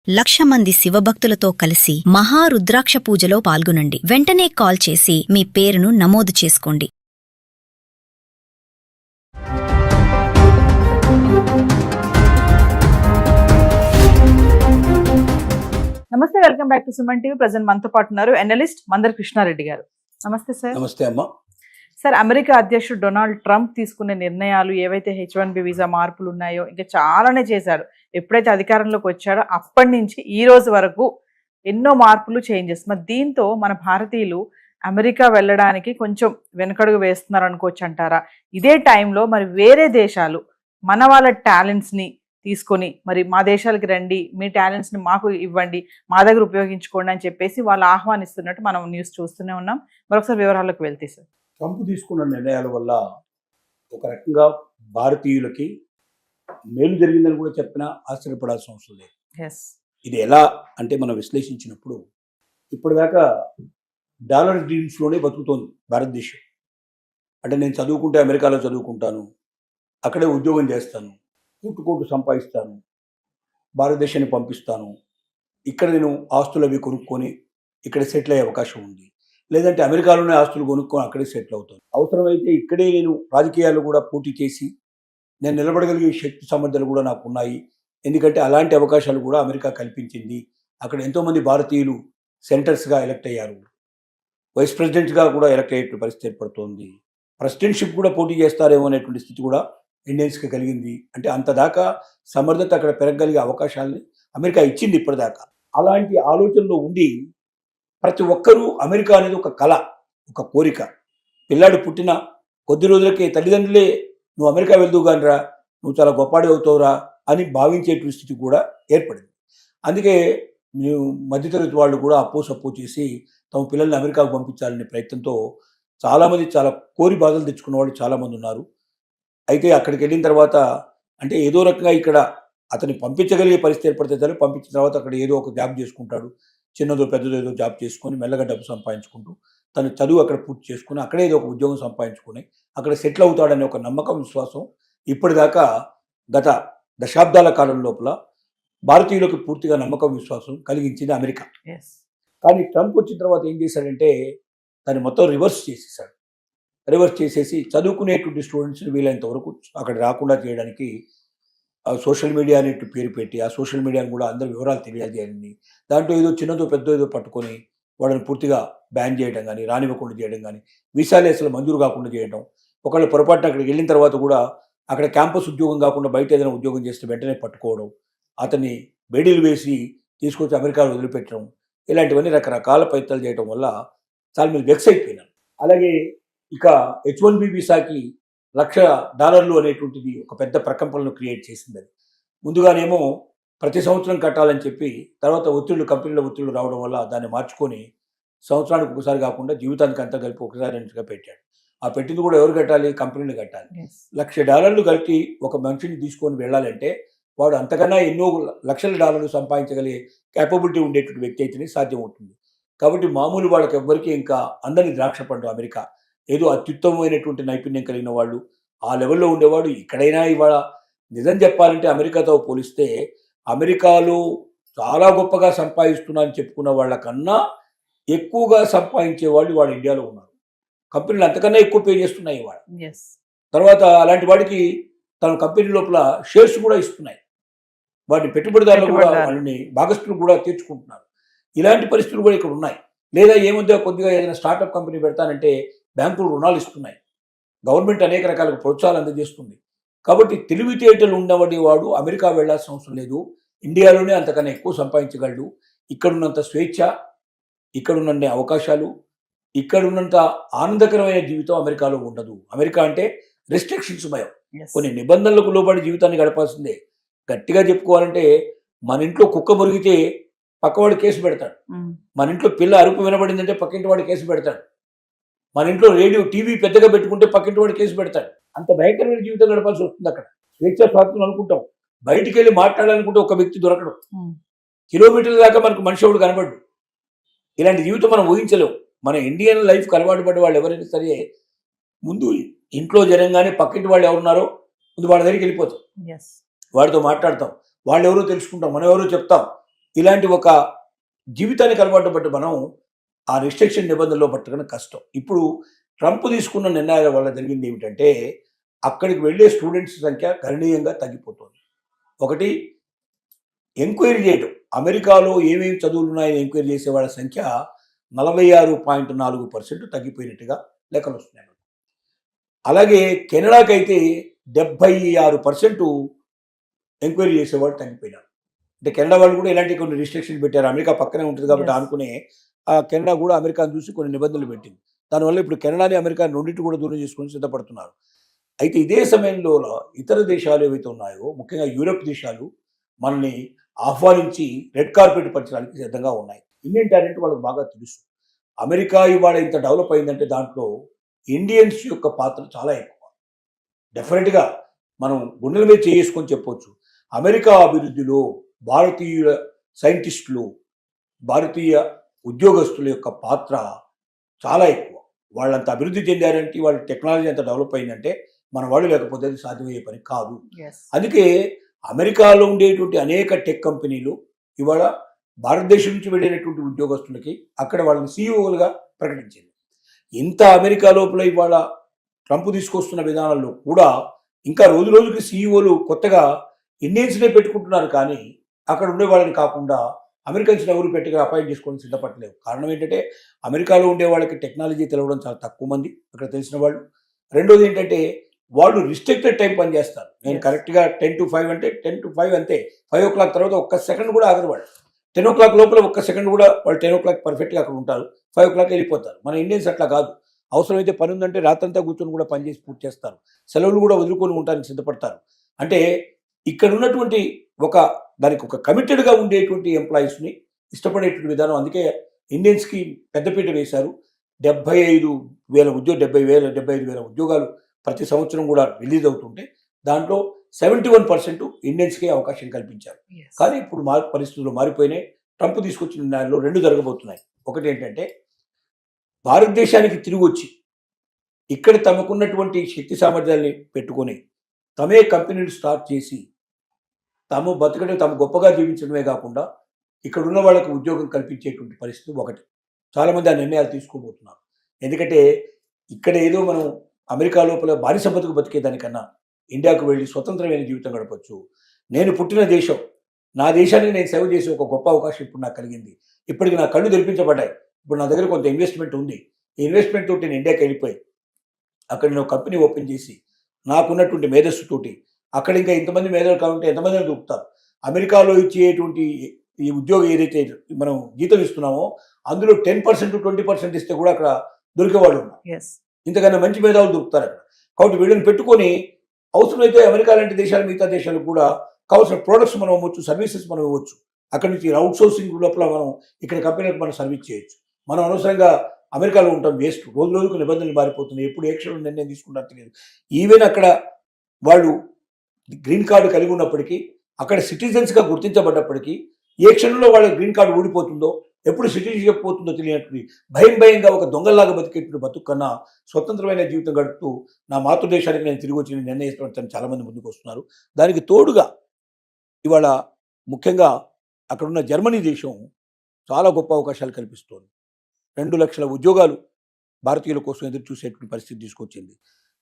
1,00,000 మంది శివభక్తులతో కలిసి మహారుద్రాక్ష పూజలో పాల్గొనండి. వెంటనే కాల్ చేసి మీ పేరును నమోదు చేసుకోండి. నమస్తే, welcome back to Suman TV. Present మనతో పాటు ఉన్నారు ఎనలిస్ట్ మందర్ కృష్ణారెడ్డి గారు. నమస్తే సార్. నమస్తే అమ్మా. సార్, అమెరికా అధ్యక్షుడు డొనాల్డ్ ట్రంప్ తీసుకునే నిర్ణయాలు ఏవైతే H1B వీసా మార్పులు ఉన్నాయో ఇంకా చాలానే చేశాడు. ఎప్పుడైతే అధికారంలోకి వచ్చాడో అప్పటి నుంచి ఈ రోజు వరకు ఎన్నో మార్పులు, చేంజెస్. మరి దీంతో మన భారతీయులు అమెరికా వెళ్ళడానికి కొంచెం వెనకడుగు వేస్తున్నారు అనుకోవచ్చు అంటారా? ఇదే టైంలో మరి వేరే దేశాలు మన వాళ్ళ టాలెంట్స్ని తీసుకొని మరి మా దేశాలకి రండి, మీ టాలెంట్స్ని మాకు ఇవ్వండి, మా దగ్గర ఉపయోగించుకోండి అని చెప్పేసి వాళ్ళు ఆహ్వానిస్తున్నట్టు మనం న్యూస్ చూస్తూనే ఉన్నాం. మరొకసారి వివరాలకు వెళ్తే సార్, ట్రంప్ తీసుకున్న నిర్ణయాల వల్ల ఒక రకంగా భారతీయులకి మేలు జరిగిందని కూడా చెప్పినా ఆశ్చర్యపడాల్సిన అవసరం లేదు. ఇది ఎలా అంటే మనం విశ్లేషించినప్పుడు ఇప్పటిదాకా డాలర్ డ్రీమ్స్లోనే బతుకుతోంది భారతదేశం. అంటే నేను చదువుకుంటే అమెరికాలో చదువుకుంటాను, అక్కడే ఉద్యోగం చేస్తాను, కోట్లు సంపాదిస్తాను, భారతదేశాన్ని పంపిస్తాను, ఇక్కడ నేను ఆస్తులు అవి కొనుక్కొని ఇక్కడ సెటిల్ అయ్యే అవకాశం ఉంది, లేదంటే అమెరికాలోనే ఆస్తులు కొనుక్కొని అక్కడే సెటిల్ అవుతాను, అవసరమైతే ఇక్కడే నేను రాజకీయాలు కూడా పోటీ చేసి నేను నిలబడగలిగే శక్తి సామర్థ్యాలు కూడా నాకు ఉన్నాయి, ఎందుకంటే అలాంటి అవకాశాలు కూడా అమెరికా కల్పించింది. అక్కడ ఎంతోమంది భారతీయులు సెనేటర్స్గా ఎలక్ట్ అయ్యారు, వైస్ ప్రెసిడెంట్గా కూడా ఎలక్ట్ అయ్యే పరిస్థితి ఏర్పడుతోంది, ప్రెసిడెంట్షిప్ కూడా పోటీ చేస్తారేమో అనేటువంటి స్థితి కూడా ఇండియన్స్కి కలిగింది. అంటే అంతదాకా సమర్థత అక్కడ పెరగగలిగే అవకాశాలని అమెరికా ఇచ్చింది ఇప్పటిదాకా. అలాంటి ఆలోచనలో ఉండి ప్రతి ఒక్కరూ అమెరికా అనేది ఒక కళ, ఒక కోరిక. పిల్లాడు పుట్టిన కొద్ది రోజులకే తల్లిదండ్రులే నువ్వు అమెరికా వెళ్దువు కానిరా, నువ్వు చాలా గొప్పవాడి అవుతావురా అని భావించేటువంటి స్థితి కూడా ఏర్పడింది. అందుకే మధ్యతరగతి వాళ్ళు కూడా అప్పో చేసి తమ పిల్లల్ని అమెరికాకు పంపించాలనే ప్రయత్నంతో చాలామంది చాలా కోరి బాధలు తెచ్చుకున్న వాళ్ళు చాలామంది ఉన్నారు. అయితే అక్కడికి వెళ్ళిన తర్వాత అంటే ఏదో రకంగా ఇక్కడ అతన్ని పంపించగలిగే పరిస్థితి ఏర్పడితే చాలు, పంపించిన తర్వాత అక్కడ ఏదో ఒక జాబ్ చేసుకుంటాడు, చిన్నదో పెద్దదో ఏదో జాబ్ చేసుకొని మెల్లగా డబ్బు సంపాదించుకుంటూ తను చదువు అక్కడ పూర్తి చేసుకుని అక్కడే ఏదో ఒక ఉద్యోగం సంపాదించుకొని అక్కడ సెటిల్ అవుతాడనే ఒక నమ్మకం, విశ్వాసం ఇప్పటిదాకా గత దశాబ్దాల కాలం లోపల భారతీయులకు పూర్తిగా నమ్మకం, విశ్వాసం కలిగించింది అమెరికా. కానీ ట్రంప్ వచ్చిన తర్వాత ఏం చేశాడంటే దాన్ని మొత్తం రివర్స్ చేసేసి చదువుకునేటువంటి స్టూడెంట్స్ని వీలైనంత వరకు అక్కడ రాకుండా చేయడానికి సోషల్ మీడియా అనేటి పేరు పెట్టి ఆ సోషల్ మీడియాను కూడా అందరి వివరాలు తెలియజేయాలని, దాంట్లో ఏదో చిన్నదో పెద్దో ఏదో పట్టుకొని వాళ్ళని పూర్తిగా బ్యాన్ చేయడం కానీ, రానివ్వకుండా చేయడం కానీ, వీసాలు అసలు మంజూరు కాకుండా చేయడం, ఒకళ్ళు పొరపాటున అక్కడికి వెళ్ళిన తర్వాత కూడా అక్కడ క్యాంపస్ ఉద్యోగం కాకుండా బయట ఏదైనా ఉద్యోగం చేస్తే వెంటనే పట్టుకోవడం, అతన్ని బేడీలు వేసి తీసుకొచ్చి అమెరికాలో వదిలిపెట్టడం, ఇలాంటివన్నీ రకరకాల ప్రయత్నాలు చేయడం వల్ల చాలా మీరు వెక్స్ అయిపోయినారు. అలాగే ఇక H1B వీసాకి $1,00,000 అనేటువంటిది ఒక పెద్ద ప్రకంపనను క్రియేట్ చేసింది. అది ముందుగానేమో ప్రతి సంవత్సరం కట్టాలని చెప్పి తర్వాత కంపెనీల ఒత్తిళ్లు రావడం వల్ల దాన్ని మార్చుకొని సంవత్సరానికి ఒకసారి కాకుండా జీవితానికి అంతా కలిపి ఒకసారి రెండుగా పెట్టాడు. ఆ పెట్టింది కూడా ఎవరు కట్టాలి? కంపెనీలు కట్టాలి. $1,00,000 కలిపి ఒక మనిషిని తీసుకొని వెళ్ళాలంటే వాడు అంతకన్నా ఎన్నో లక్షల డాలర్లు సంపాదించగలిగే క్యాపబిలిటీ ఉండేటువంటి వ్యక్తి అయితేనే సాధ్యం అవుతుంది. కాబట్టి మామూలు వాళ్ళకి ఎవ్వరికీ ఇంకా అందరినీ ద్రాక్ష పండు అమెరికా, ఏదో అత్యుత్తమమైనటువంటి నైపుణ్యం కలిగిన వాళ్ళు ఆ లెవెల్లో ఉండేవాడు. ఇక్కడైనా ఇవాళ నిజం చెప్పాలంటే అమెరికాతో పోలిస్తే అమెరికాలో చాలా గొప్పగా సంపాదిస్తున్నా అని చెప్పుకున్న వాళ్ళకన్నా ఎక్కువగా సంపాదించే వాళ్ళు ఇవాళ ఇండియాలో ఉన్నారు. కంపెనీలు అంతకన్నా ఎక్కువ పే చేస్తున్నాయి ఇవాళ. తర్వాత అలాంటి వాడికి తన కంపెనీ లోపల షేర్స్ కూడా ఇస్తున్నాయి, వాటిని పెట్టుబడిదారులు కూడా వాళ్ళని భాగస్తులు కూడా తీర్చుకుంటున్నారు. ఇలాంటి పరిస్థితులు కూడా ఇక్కడ ఉన్నాయి. లేదా ఏముందో కొద్దిగా ఏదైనా స్టార్టప్ కంపెనీ పెడతానంటే బ్యాంకులు రుణాలు ఇస్తున్నాయి, గవర్నమెంట్ అనేక రకాల ప్రోత్సాహాలు అందజేస్తుంది. కాబట్టి తెలివితేటలు ఉండబడేవాడు అమెరికా వెళ్లాల్సిన అవసరం లేదు, ఇండియాలోనే అంతకన్నా ఎక్కువ సంపాదించగలడు. ఇక్కడున్నంత స్వేచ్ఛ, ఇక్కడున్న అవకాశాలు, ఇక్కడున్నంత ఆనందకరమైన జీవితం అమెరికాలో ఉండదు. అమెరికా అంటే రెస్ట్రిక్షన్స్ భయం, కొన్ని నిబంధనలకు లోబడి జీవితాన్ని గడపాల్సిందే. గట్టిగా చెప్పుకోవాలంటే మన ఇంట్లో కుక్క మురిగితే పక్కవాడు కేసు పెడతాడు, మన ఇంట్లో పిల్ల అరుపు వినబడిందంటే పక్కింటి వాడు కేసు పెడతాడు, మన ఇంట్లో రేడియో టీవీ పెద్దగా పెట్టుకుంటే పక్కింటి వాడు కేసు పెడతాడు. అంత భయంకరమైన జీవితం గడపాల్సి వస్తుంది. అక్కడ స్వేచ్ఛ స్వాతంత్రం అనుకుంటాం, బయటికి వెళ్ళి మాట్లాడాలనుకుంటే ఒక వ్యక్తి దొరకడం, కిలోమీటర్ల దాకా మనకు మనిషి ఒకడు కనబడ్డు. ఇలాంటి జీవితం మనం ఊహించలేము. మన ఇండియన్ లైఫ్కి అలవాటు పడే వాళ్ళు ఎవరైనా సరే ముందు ఇంట్లో జనంగానే పక్కింటి వాళ్ళు ఎవరున్నారో ముందు వాళ్ళ దగ్గరికి వెళ్ళిపోతాం, వాడితో మాట్లాడతాం, వాళ్ళు ఎవరో తెలుసుకుంటాం, మనం ఎవరో చెప్తాం, ఇలాంటి ఒక జీవితానికి అలవాటు బట్టి మనం ఆ రిస్ట్రిక్షన్ నిబంధనలో పట్టడం కష్టం. ఇప్పుడు ట్రంప్ తీసుకున్న నిర్ణయాల వల్ల జరిగింది ఏమిటంటే అక్కడికి వెళ్ళే స్టూడెంట్స్ సంఖ్య గణనీయంగా తగ్గిపోతుంది. ఒకటి, ఎంక్వైరీ చేయడం, అమెరికాలో ఏమేమి చదువులు ఉన్నాయని ఎంక్వైరీ చేసే వాళ్ళ సంఖ్య 46.4% తగ్గిపోయినట్టుగా లెక్కలు వస్తున్నాయి. అలాగే కెనడాకైతే 76% ఎంక్వైరీ చేసేవాళ్ళు తగ్గిపోయినారు. అంటే కెనడా వాళ్ళు కూడా ఇలాంటి కొన్ని రిస్ట్రిక్షన్ పెట్టారు. అమెరికా పక్కనే ఉంటుంది కాబట్టి అనుకునే కెనడా కూడా అమెరికాను చూసి కొన్ని నిబంధనలు పెట్టింది. దానివల్ల ఇప్పుడు కెనడాని అమెరికా రెండింటి కూడా దూరం చేసుకొని సిద్ధపడుతున్నారు. అయితే ఇదే సమయంలో ఇతర దేశాలు ఏవైతే ఉన్నాయో, ముఖ్యంగా యూరప్ దేశాలు మనల్ని ఆహ్వానించి రెడ్ కార్పెట్ పంచడానికి సిద్ధంగా ఉన్నాయి. ఇండియన్ టాలెంట్ వాళ్ళకి బాగా తెలుసు. అమెరికా ఇవాళ ఇంత డెవలప్ అయిందంటే దాంట్లో ఇండియన్స్ యొక్క పాత్ర చాలా ఎక్కువ. డెఫినెట్గా మనం గుండెల మీద చేసుకొని చెప్పొచ్చు, అమెరికా అభివృద్ధిలో భారతీయ సైంటిస్టులు, భారతీయ ఉద్యోగస్తుల యొక్క పాత్ర చాలా ఎక్కువ. వాళ్ళంత అభివృద్ధి చెందారంటే, వాళ్ళ టెక్నాలజీ అంత డెవలప్ అయిందంటే మన వాళ్ళు లేకపోతే అది సాధ్యమయ్యే పని కాదు. అందుకే అమెరికాలో ఉండేటువంటి అనేక టెక్ కంపెనీలు ఇవాళ భారతదేశం నుంచి వెళ్ళినటువంటి ఉద్యోగస్తులకి అక్కడ వాళ్ళని సీఈఓలుగా ప్రకటించింది. ఇంత అమెరికా లోపల ఇవాళ ట్రంప్ తీసుకొస్తున్న విధానాల్లో కూడా ఇంకా రోజు రోజుకి సీఈఓలు కొత్తగా ఇండియన్స్నే పెట్టుకుంటున్నారు, కానీ అక్కడ ఉండే వాళ్ళని కాకుండా అమెరికన్స్ ఎవరు పెట్టిగా అపాయింట్ చేసుకొని సిద్ధపడలేవు. కారణం ఏంటంటే అమెరికాలో ఉండే వాళ్ళకి టెక్నాలజీ తెలవడం చాలా తక్కువ మంది అక్కడ తెలిసిన వాళ్ళు. రెండోది ఏంటంటే వాళ్ళు రిస్ట్రిక్టెడ్ టైం పనిచేస్తారు. నేను కరెక్ట్గా 10 to 5 అంటే 10 to 5 అంతే. 5 o'clock తర్వాత ఒక్క సెకండ్ కూడా ఆగదు వాళ్ళు. 10 o'clock లోపల ఒక్క సెకండ్ కూడా వాళ్ళు 10 o'clock పర్ఫెక్ట్గా అక్కడ ఉంటారు. 5 o'clock వెళ్ళిపోతారు. మన ఇండియన్స్ అట్లా కాదు. అవసరమైతే పని ఉందంటే రాత్రంతా కూర్చొని కూడా పని చేసి పూర్తి చేస్తారు. సెలవులు కూడా వదులుకొని ఉండడానికి సిద్ధపడతారు. అంటే ఇక్కడ ఉన్నటువంటి దానికి ఒక కమిటెడ్గా ఉండేటువంటి ఎంప్లాయీస్ని ఇష్టపడేటువంటి విధానం. అందుకే ఇండియన్స్కి పెద్దపీట వేశారు. 75,000 ఉద్యోగాలు ప్రతి సంవత్సరం కూడా రిలీజ్ అవుతుంటే దాంట్లో 71% ఇండియన్స్కే అవకాశం కల్పించారు. కానీ ఇప్పుడు పరిస్థితులు మారిపోయినాయి. ట్రంప్ తీసుకొచ్చిన నిర్ణయాల్లో 2 జరగబోతున్నాయి. ఒకటి ఏంటంటే భారతదేశానికి తిరిగి వచ్చి ఇక్కడ తమకున్నటువంటి శక్తి సామర్థ్యాన్ని పెట్టుకొని తమే కంపెనీలు స్టార్ట్ చేసి తాము బతకడం, తాము గొప్పగా జీవించడమే కాకుండా ఇక్కడ ఉన్న వాళ్ళకి ఉద్యోగం కల్పించేటువంటి పరిస్థితి ఒకటి. చాలామంది ఆ నిర్ణయాలు తీసుకోబోతున్నారు. ఎందుకంటే ఇక్కడ ఏదో మనం అమెరికా లోపల బానిస బతుకు బతికేదానికన్నా ఇండియాకు వెళ్ళి స్వతంత్రమైన జీవితం గడపచ్చు. నేను పుట్టిన దేశం, నా దేశానికి నేను సేవ చేసే ఒక గొప్ప అవకాశం ఇప్పుడు నాకు కలిగింది. ఇప్పటికి నా కళ్ళు తెరిపించబడ్డాయి. ఇప్పుడు నా దగ్గర కొంత ఇన్వెస్ట్మెంట్ ఉంది. ఈ ఇన్వెస్ట్మెంట్ తోటి నేను ఇండియాకి వెళ్ళిపోయి అక్కడ నేను కంపెనీ ఓపెన్ చేసి నాకున్నటువంటి మేధస్సు తోటి అక్కడ ఇంకా ఇంతమంది మేధలు కావాలంటే ఎంతమందిని దొరుకుతారు. అమెరికాలో ఇచ్చేటువంటి ఈ ఉద్యోగం ఏదైతే మనం జీతం ఇస్తున్నామో అందులో 10% 20% ఇస్తే కూడా అక్కడ దొరికేవాళ్ళు ఉన్నారు. ఇంతకన్నా మంచి మేధావులు దొరుకుతారు అక్కడ. కాబట్టి వీళ్ళని పెట్టుకొని అవసరమైతే అమెరికా లాంటి దేశాలు, మిగతా దేశాలకు కూడా కావాల్సిన ప్రోడక్ట్స్ మనం ఇవ్వచ్చు, సర్వీసెస్ మనం ఇవ్వచ్చు. అక్కడి నుంచి అవుట్ సోర్సింగ్ లోపల మనం ఇక్కడ కంపెనీలకు మనం సర్వీస్ చేయొచ్చు. మనం అనవసరంగా అమెరికాలో ఉంటాం వేస్ట్. రోజు రోజుకు నిబంధనలు మారిపోతున్నాయి. ఎప్పుడు ఏ క్షణంలో నిర్ణయం తీసుకుంటారో తెలియదు. ఈవెన్ అక్కడ వాళ్ళు గ్రీన్ కార్డు కలిగి ఉన్నప్పటికీ, అక్కడ సిటిజన్స్గా గుర్తించబడ్డప్పటికీ ఏ క్షణంలో వాళ్ళ గ్రీన్ కార్డు ఊడిపోతుందో, ఎప్పుడు సిటిజన్షిప్ పోతుందో తెలియనటువంటి భయంగా ఒక దొంగల్లాగా బతికేటువంటి బతుకు కన్నా స్వతంత్రమైన జీవితం గడుపుతూ నా మాతృదేశానికి నేను తిరిగి వచ్చి నిర్ణయిస్తాను చాలామంది ముందుకు వస్తున్నారు. దానికి తోడుగా ఇవాళ ముఖ్యంగా అక్కడున్న జర్మనీ దేశం చాలా గొప్ప అవకాశాలు కల్పిస్తోంది. 2 లక్షల ఉద్యోగాలు భారతీయుల కోసం ఎదురు చూసేటువంటి పరిస్థితి తీసుకొచ్చింది.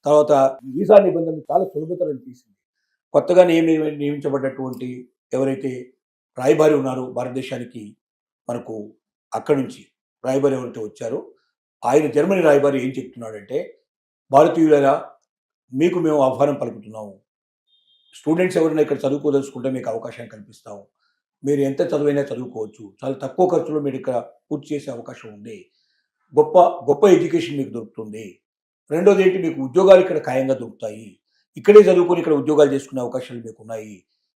తర్వాత వీసా నిబంధనలు చాలా సులభతరం తీసింది. కొత్తగా నియమించబడ్డటువంటి ఎవరైతే రాయబారి ఉన్నారో భారతదేశానికి, మనకు అక్కడి నుంచి రాయబారి ఎవరైతే వచ్చారో ఆయన జర్మనీ రాయబారి ఏం చెప్తున్నాడంటే, భారతీయులరా మీకు మేము ఆహ్వానం పలుకుతున్నాము. స్టూడెంట్స్ ఎవరైనా ఇక్కడ చదువుకోదలుచుకుంటే మీకు అవకాశం కల్పిస్తాము. మీరు ఎంత చదువైనా చదువుకోవచ్చు. చాలా తక్కువ ఖర్చులో మీరు ఇక్కడ పూర్తి చేసే అవకాశం ఉంది. గొప్ప ఎడ్యుకేషన్ మీకు దొరుకుతుంది. రెండోది ఏంటి, మీకు ఉద్యోగాలు ఇక్కడ ఖాయంగా దొరుకుతాయి. ఇక్కడే చదువుకొని ఇక్కడ ఉద్యోగాలు చేసుకునే అవకాశాలు మీకు ఉన్నాయి.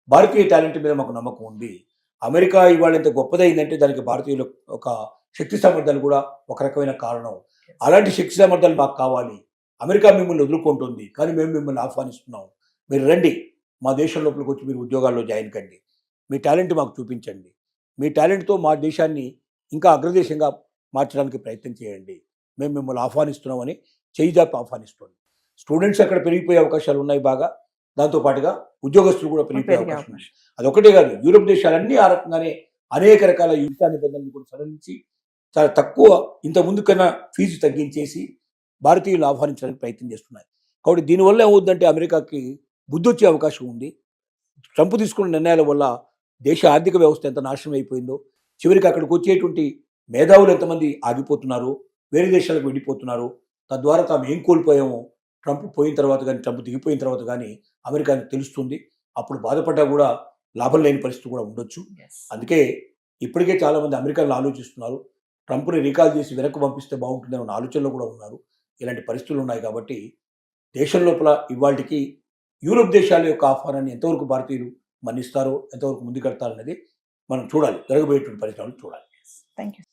భారతీయ టాలెంట్ మీద మాకు నమ్మకం ఉంది. అమెరికా ఇవాళ ఎంత గొప్పదైందంటే దానికి భారతీయుల ఒక శక్తి సామర్థ్యాలు కూడా ఒక రకమైన కారణం. అలాంటి శక్తి సామర్థ్యాలు మాకు కావాలి. అమెరికా మిమ్మల్ని వదులుకుంటుంది, కానీ మేము మిమ్మల్ని ఆహ్వానిస్తున్నాం. మీరు రండి, మా దేశం లోపలికి వచ్చి మీరు ఉద్యోగాల్లో జాయిన్ కండి. మీ టాలెంట్ మాకు చూపించండి. మీ టాలెంట్తో మా దేశాన్ని ఇంకా అగ్రదేశంగా మార్చడానికి ప్రయత్నం చేయండి. మేము మిమ్మల్ని ఆహ్వానిస్తున్నామని చేయిజాపి ఆహ్వానిస్తుంది. స్టూడెంట్స్ అక్కడ పెరిగిపోయే అవకాశాలు ఉన్నాయి బాగా. దాంతోపాటుగా ఉద్యోగస్తులు కూడా పెరిగిపోయే అవకాశం ఉంది. అదొకటే కాదు, యూరోప్ దేశాలన్నీ ఆ రకంగానే అనేక రకాల యుద్ధ నిబంధనలు కూడా సడలించి చాలా తక్కువ ఇంత ముందు కన్నా ఫీజు తగ్గించేసి భారతీయులు ఆహ్వానించడానికి ప్రయత్నం చేస్తున్నాయి. కాబట్టి దీనివల్ల ఏమవుతుందంటే అమెరికాకి బుద్ధి వచ్చే అవకాశం ఉంది. ట్రంప్ తీసుకున్న నిర్ణయాల వల్ల దేశ ఆర్థిక వ్యవస్థ ఎంత నాశనం అయిపోయిందో, చివరికి అక్కడికి వచ్చేటువంటి మేధావులు ఎంతమంది ఆగిపోతున్నారు, వేరే దేశాలకు వెళ్ళిపోతున్నారు. తద్వారా తాము ఏం కోల్పోయామో ట్రంప్ పోయిన తర్వాత కానీ, ట్రంప్ దిగిపోయిన తర్వాత కానీ అమెరికాకి తెలుస్తుంది. అప్పుడు బాధపడ్డా కూడా లాభం లేని పరిస్థితి కూడా ఉండొచ్చు. అందుకే ఇప్పటికే చాలామంది అమెరికాలో ఆలోచిస్తున్నారు, ట్రంప్ని రీకాల్ చేసి వెనక్కి పంపిస్తే బాగుంటుందనే ఉన్న ఆలోచనలో కూడా ఉన్నారు. ఇలాంటి పరిస్థితులు ఉన్నాయి కాబట్టి దేశం లోపల ఇవాళకి యూరోప్ దేశాల యొక్క ఆహ్వానాన్ని ఎంతవరకు భారతీయులు మన్నిస్తారో, ఎంతవరకు ముందుకెడతారనేది మనం చూడాలి. జరగబోయేటువంటి పరిశ్రమలు చూడాలి. Thank you.